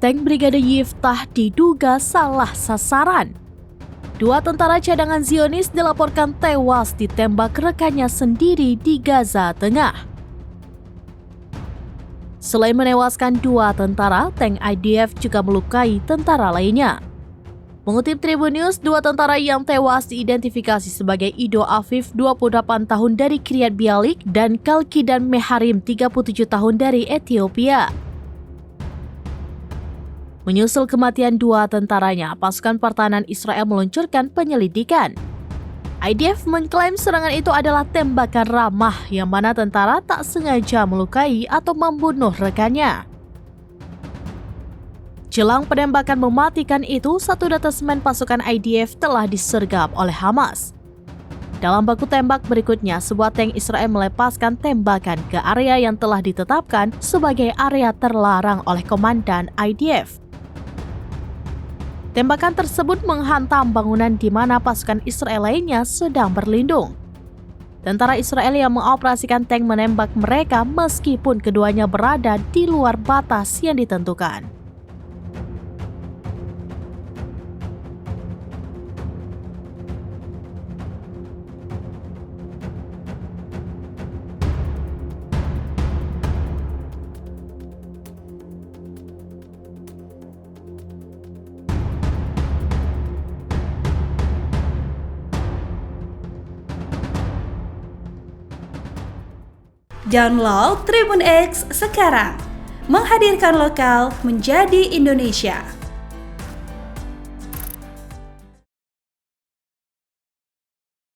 Tank Brigade Yiftah diduga salah sasaran. 2 tentara cadangan Zionis dilaporkan tewas ditembak rekannya sendiri di Gaza Tengah. Selain menewaskan 2 tentara, tank IDF juga melukai tentara lainnya. Mengutip Tribun News, 2 tentara yang tewas diidentifikasi sebagai Ido Afif 28 tahun dari Kiryat Bialik dan Kalkidan Meharim 37 tahun dari Ethiopia. Menyusul kematian 2 tentaranya, pasukan pertahanan Israel meluncurkan penyelidikan. IDF mengklaim serangan itu adalah tembakan ramah yang mana tentara tak sengaja melukai atau membunuh rekannya. Jelang penembakan mematikan itu, 1 detasmen pasukan IDF telah disergap oleh Hamas. Dalam baku tembak berikutnya, sebuah tank Israel melepaskan tembakan ke area yang telah ditetapkan sebagai area terlarang oleh komandan IDF. Tembakan tersebut menghantam bangunan di mana pasukan Israel lainnya sedang berlindung. Tentara Israel yang mengoperasikan tank menembak mereka meskipun keduanya berada di luar batas yang ditentukan. Download Tribun X sekarang, menghadirkan lokal menjadi Indonesia.